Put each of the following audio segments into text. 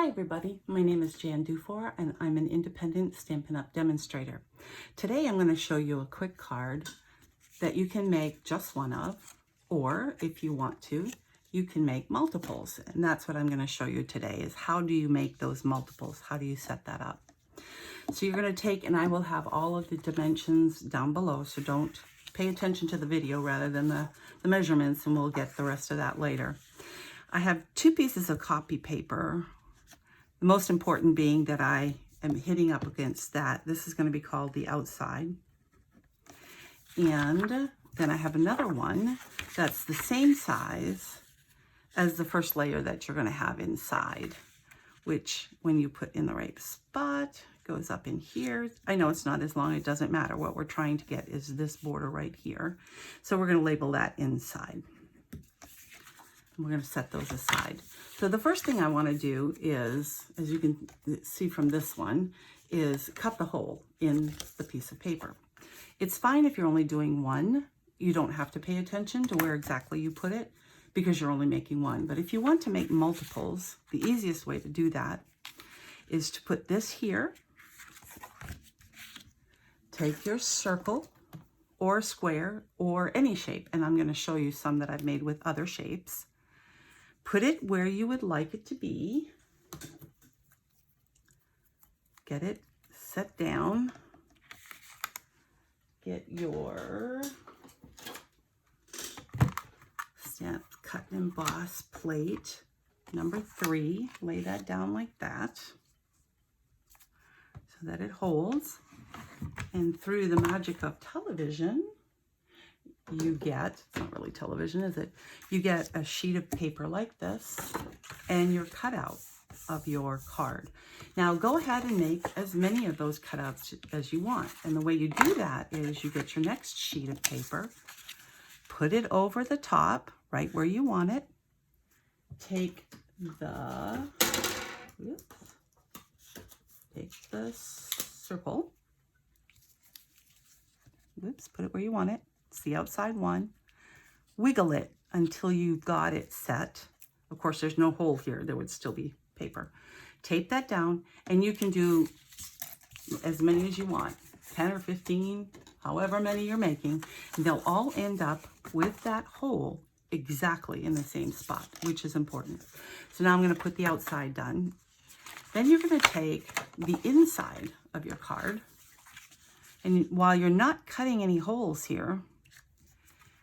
Hi everybody, my name is Jan Dufour and I'm an independent Stampin' Up! Demonstrator. Today I'm going to show you a quick card that you can make just one of, or if you want to, you can make multiples. And that's what I'm going to show you today is how do you make those multiples? How do you set that up? So you're going to take, and I will have all of the dimensions down below, so don't pay attention to the video rather than the measurements, and we'll get the rest of that later. I have 2 pieces of copy paper. The most important being that I am hitting up against that. This is going to be called the outside. And then I have another one that's the same size as the first layer that you're going to have inside, which when you put in the right spot, goes up in here. I know it's not as long, it doesn't matter. What we're trying to get is this border right here. So we're going to label that inside. We're going to set those aside. So the first thing I want to do is, as you can see from this one, is cut the hole in the piece of paper. It's fine if you're only doing one. You don't have to pay attention to where exactly you put it because you're only making one. But if you want to make multiples, the easiest way to do that is to put this here. Take your circle or square or any shape, and I'm going to show you some that I've made with other shapes. Put it where you would like it to be. Get it set down. Get your stamp cut and emboss plate number 3. Lay that down like that so that it holds. And through the magic of television, you get, it's not really television, is it? You get a sheet of paper like this and your cutout of your card. Now go ahead and make as many of those cutouts as you want. And the way you do that is you get your next sheet of paper, put it over the top, right where you want it. Take the circle. Put it where you want it. It's the outside one. Wiggle it until you've got it set. Of course, there's no hole here. There would still be paper. Tape that down, and you can do as many as you want, 10 or 15, however many you're making, and they'll all end up with that hole exactly in the same spot, which is important. So now I'm going to put the outside done. Then you're going to take the inside of your card, and while you're not cutting any holes here,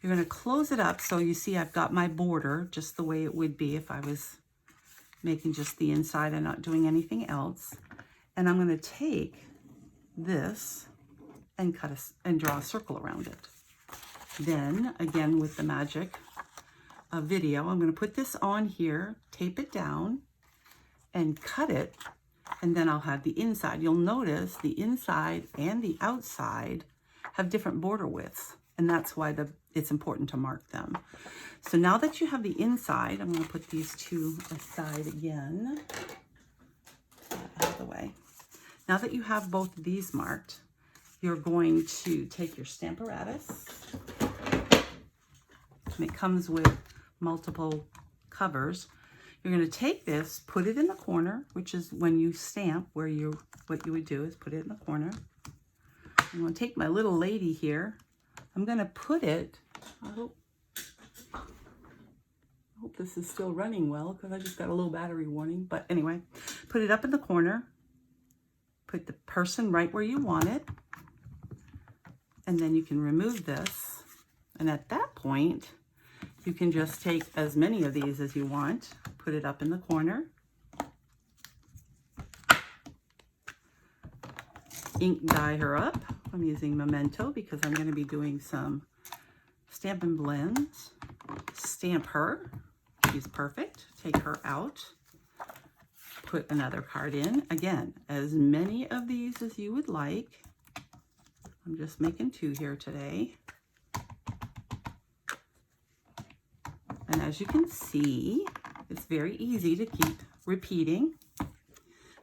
you're going to close it up. So you see I've got my border just the way it would be if I was making just the inside and not doing anything else. And I'm going to take this and and draw a circle around it. Then again, with the magic of video, I'm going to put this on here, tape it down and cut it. And then I'll have the inside. You'll notice the inside and the outside have different border widths. And that's why it's important to mark them. So now that you have the inside, I'm going to put these 2 aside again. Out of the way. Now that you have both of these marked, you're going to take your Stamparatus. And it comes with multiple covers. You're going to take this, put it in the corner, which is when you stamp, what you would do is put it in the corner. I'm going to take my little lady here. I'm going to put it, I hope this is still running well because I just got a little battery warning. But anyway, put it up in the corner. Put the person right where you want it. And then you can remove this. And at that point, you can just take as many of these as you want. Put it up in the corner. Ink dye her up. I'm using Memento because I'm going to be doing some Stampin' Blends. Stamp her. She's perfect. Take her out. Put another card in. Again, as many of these as you would like. I'm just making 2 here today. And as you can see, it's very easy to keep repeating.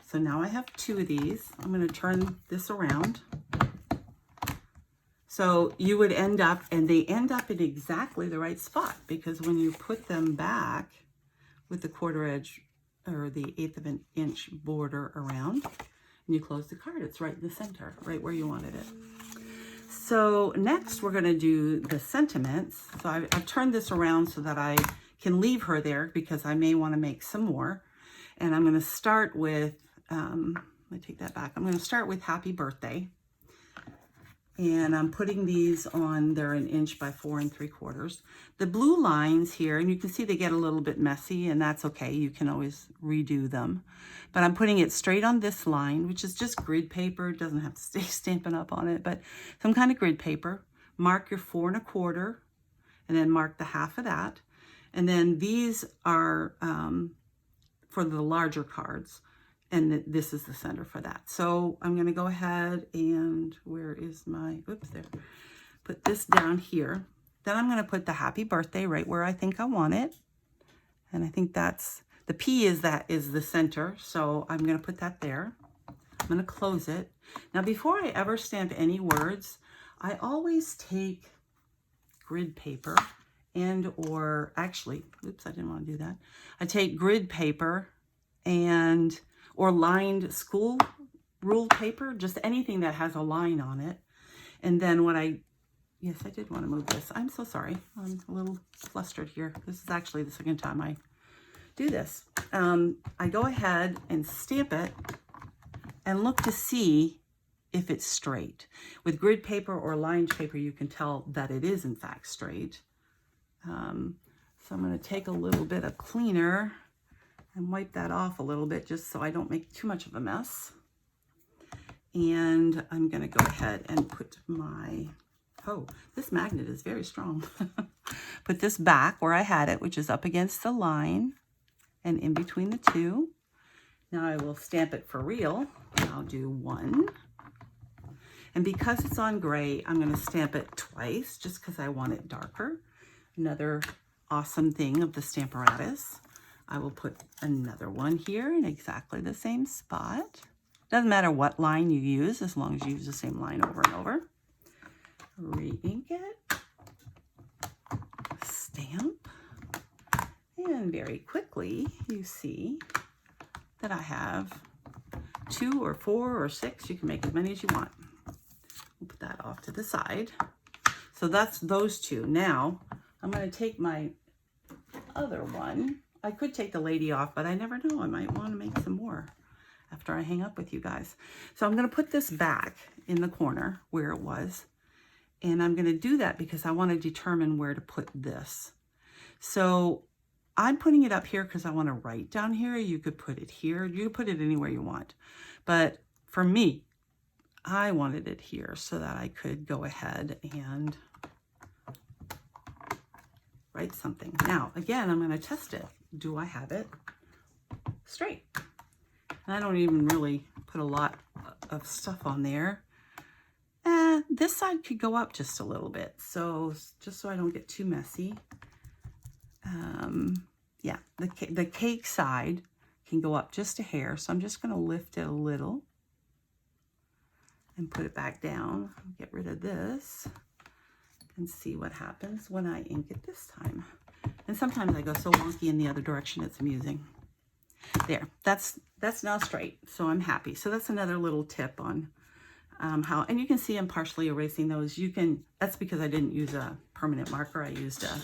So now I have 2 of these. I'm going to turn this around. So you would end up, and they end up in exactly the right spot because when you put them back with the quarter edge or the 1/8 of an inch border around, and you close the card. It's right in the center, right where you wanted it. So next we're going to do the sentiments. So I've turned this around so that I can leave her there because I may want to make some more. And I'm going to start with, let me take that back. I'm going to start with Happy Birthday. And I'm putting these on, they're 1 inch by 4 3/4. The blue lines here, and you can see they get a little bit messy, and that's okay. You can always redo them. But I'm putting it straight on this line, which is just grid paper. It doesn't have to stay stamping up on it, but some kind of grid paper. Mark your 4 1/4, and then mark the half of that. And then these are for the larger cards. And this is the center for that. So I'm going to go ahead and, where is my, oops, there. Put this down here. Then I'm going to put the Happy Birthday right where I think I want it. And I think that's, the P is the center. So I'm going to put that there. I'm going to close it. Now, before I ever stamp any words, I always take grid paper or actually, oops, I didn't want to do that. I take grid paper or lined school ruled paper, just anything that has a line on it. And then yes, I did want to move this. I'm so sorry. I'm a little flustered here. This is actually the second time I do this. I go ahead and stamp it and look to see if it's straight. With grid paper or lined paper, you can tell that it is in fact straight. So I'm going to take a little bit of cleaner and wipe that off a little bit just so I don't make too much of a mess. And I'm going to go ahead and put my, this magnet is very strong. Put this back where I had it, which is up against the line and in between the two. Now I will stamp it for real. I'll do 1. And because it's on gray, I'm going to stamp it twice just because I want it darker. Another awesome thing of the Stamparatus. I will put another one here in exactly the same spot. Doesn't matter what line you use, as long as you use the same line over and over. Re-ink it. Stamp. And very quickly, you see that I have 2 or 4 or 6. You can make as many as you want. We'll put that off to the side. So that's those 2. Now, I'm going to take my other one. I could take the lady off, but I never know. I might want to make some more after I hang up with you guys. So I'm going to put this back in the corner where it was. And I'm going to do that because I want to determine where to put this. So I'm putting it up here because I want to write down here. You could put it here. You could put it anywhere you want. But for me, I wanted it here so that I could go ahead and write something. Now, again, I'm going to test it. Do I have it straight? And I don't even really put a lot of stuff on there. This side could go up just a little bit. So just so I don't get too messy. Yeah, the cake side can go up just a hair. So I'm just going to lift it a little and put it back down. Get rid of this and see what happens when I ink it this time. And sometimes I go so wonky in the other direction, it's amusing. There, that's now straight, so I'm happy. So that's another little tip on how, and you can see I'm partially erasing those. That's because I didn't use a permanent marker. I used a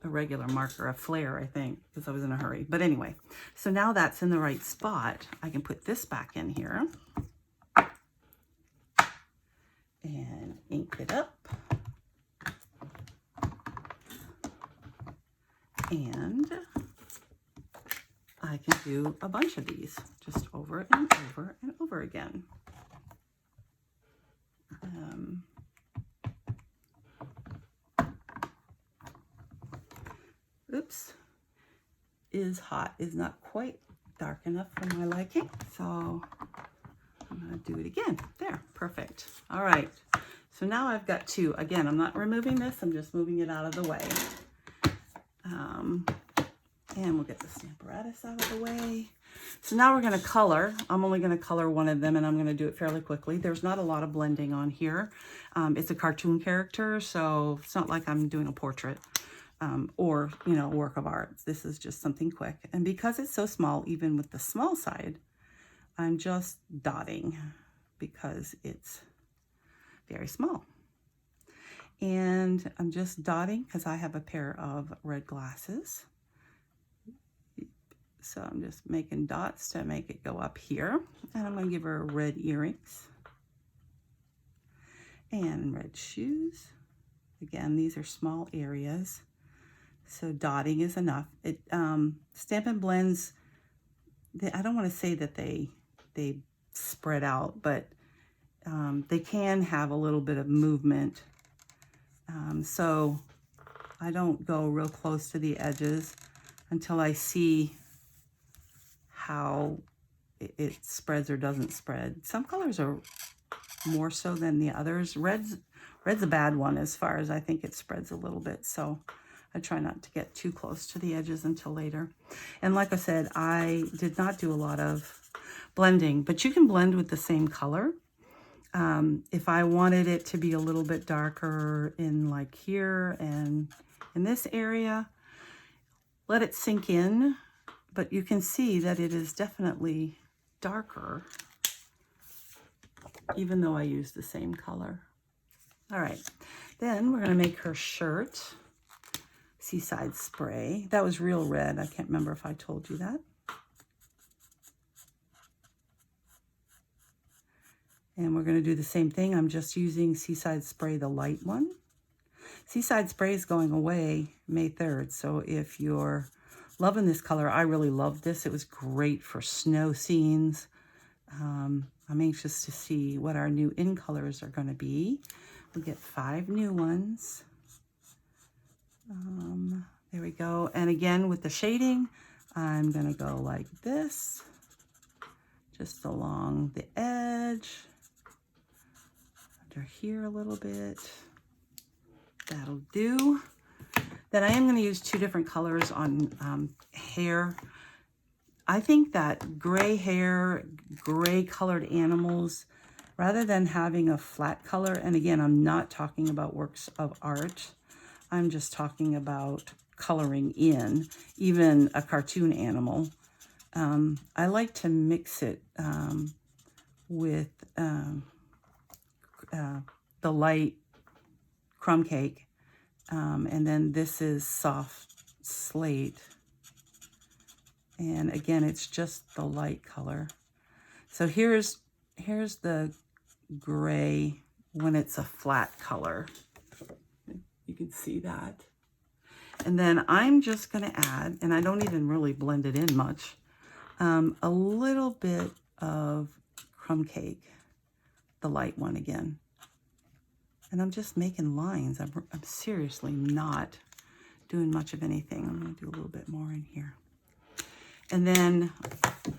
regular marker, a flare, I think, because I was in a hurry. But anyway, so now that's in the right spot. I can put this back in here and ink it up. And I can do a bunch of these just over and over and over again. Oops, is hot, is not quite dark enough for my liking. So I'm going to do it again. There, perfect. All right, so now I've got 2. Again, I'm not removing this, I'm just moving it out of the way. And we'll get the Stamparatus out of the way. So now we're going to color. I'm only going to color one of them, and I'm going to do it fairly quickly. There's not a lot of blending on here. It's a cartoon character, so it's not like I'm doing a portrait. or, you know, work of art. This is just something quick. And because it's so small, even with the small side, I'm just dotting because it's very small. And I'm just dotting because I have a pair of red glasses. So I'm just making dots to make it go up here. And I'm going to give her red earrings and red shoes. Again, these are small areas, so dotting is enough. It Stampin' Blends, I don't want to say that they spread out, but they can have a little bit of movement. So I don't go real close to the edges until I see how it spreads or doesn't spread. Some colors are more so than the others. Red's a bad one as far as I think it spreads a little bit, so I try not to get too close to the edges until later. And like I said, I did not do a lot of blending, but you can blend with the same color. If I wanted it to be a little bit darker in like here and in this area, let it sink in, but you can see that it is definitely darker, even though I use the same color. All right, then we're gonna make her shirt, Seaside Spray. That was real red. I can't remember if I told you that. And we're gonna do the same thing. I'm just using Seaside Spray, the light one. Seaside Spray is going away May 3rd. So if you're loving this color, I really love this. It was great for snow scenes. I'm anxious to see what our new in colors are gonna be. We get 5 new ones. There we go. And again, with the shading, I'm going to go like this, just along the edge, under here a little bit. That'll do. Then I am going to use 2 different colors on hair. I think that gray hair, gray colored animals, rather than having a flat color, and again, I'm not talking about works of art, I'm just talking about coloring in, even a cartoon animal. I like to mix it with the light crumb cake, and then this is soft slate. And again, it's just the light color. So here's the gray when it's a flat color. You can see that. And then I'm just going to add, and I don't even really blend it in much, a little bit of crumb cake, the light one again. And I'm just making lines. I'm seriously not doing much of anything. I'm going to do a little bit more in here. And then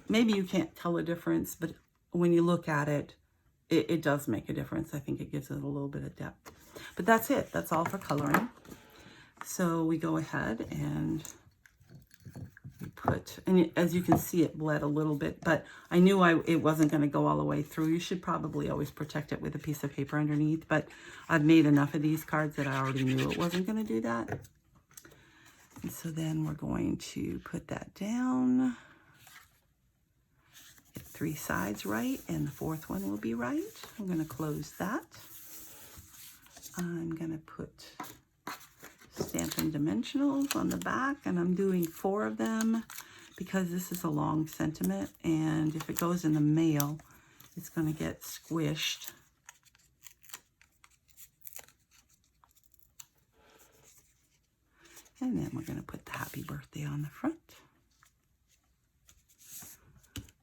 maybe you can't tell a difference, but when you look at it, it does make a difference. I think it gives it a little bit of depth. But that's it. That's all for coloring. So we go ahead and we put, and as you can see, it bled a little bit, but I knew it wasn't going to go all the way through. You should probably always protect it with a piece of paper underneath, but I've made enough of these cards that I already knew it wasn't going to do that. And so then we're going to put that down. Get 3 sides right, and the 4th one will be right. I'm going to close that. I'm going to put Stampin' Dimensionals on the back, and I'm doing 4 of them because this is a long sentiment, and if it goes in the mail, it's going to get squished. And then we're going to put the happy birthday on the front.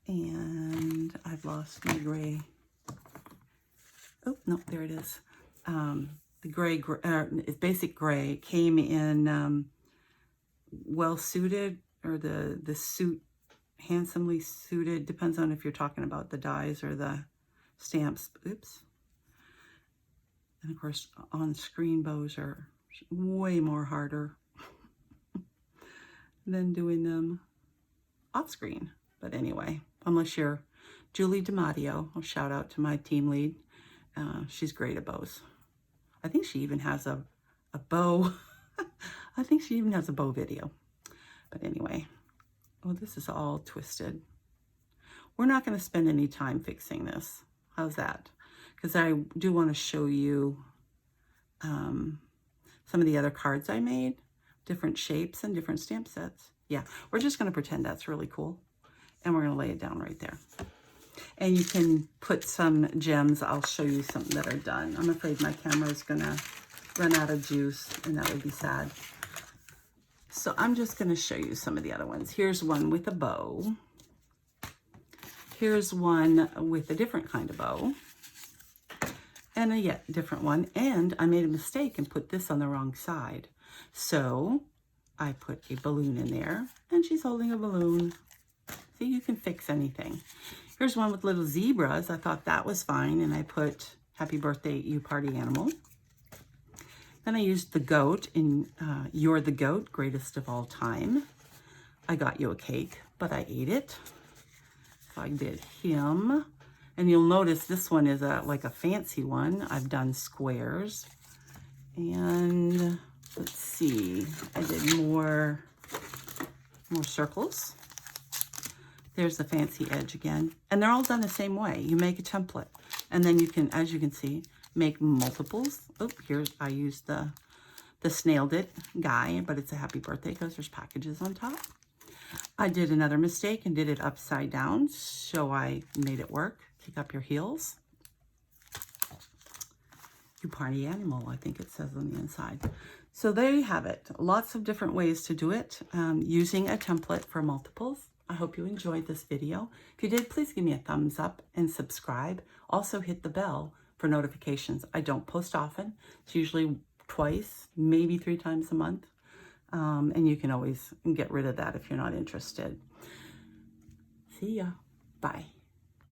And I've lost my gray. Oh, no, there it is. The gray, basic gray came in well suited, or the suit handsomely suited. Depends on if you're talking about the dies or the stamps. Oops. And of course, on screen bows are way more harder than doing them off screen. But anyway, unless you're Julie DiMatteo, I'll shout out to my team lead. She's great at bows. I think she even has a bow I think she even has a bow video. But anyway, oh, this is all twisted. We're not going to spend any time fixing this. How's that? Because I do want to show you some of the other cards I made, different shapes and different stamp sets. Yeah, we're just going to pretend that's really cool. And we're going to lay it down right there. And you can put some gems. I'll show you something that are done. I'm afraid my camera is going to run out of juice, and that would be sad. So I'm just going to show you some of the other ones. Here's one with a bow. Here's one with a different kind of bow. And a yet different one. And I made a mistake and put this on the wrong side. So I put a balloon in there, and she's holding a balloon. See, you can fix anything. Here's one with little zebras. I thought that was fine, and I put Happy Birthday, You Party Animal. Then I used the goat in You're the Goat, Greatest of All Time. I got you a cake, but I ate it. So I did him. And you'll notice this one is like a fancy one. I've done squares. And let's see, I did more circles. There's the fancy edge again. And they're all done the same way. You make a template. And then you can, as you can see, make multiples. Oh, here's, I used the snailed it guy, but it's a happy birthday because there's packages on top. I did another mistake and did it upside down, so I made it work. Kick up your heels. You party animal, I think it says on the inside. So there you have it. Lots of different ways to do it using a template for multiples. I hope you enjoyed this video. If you did, please give me a thumbs up and subscribe. Also hit the bell for notifications. I don't post often. It's usually twice, maybe 3 times a month. And you can always get rid of that if you're not interested. See ya. Bye.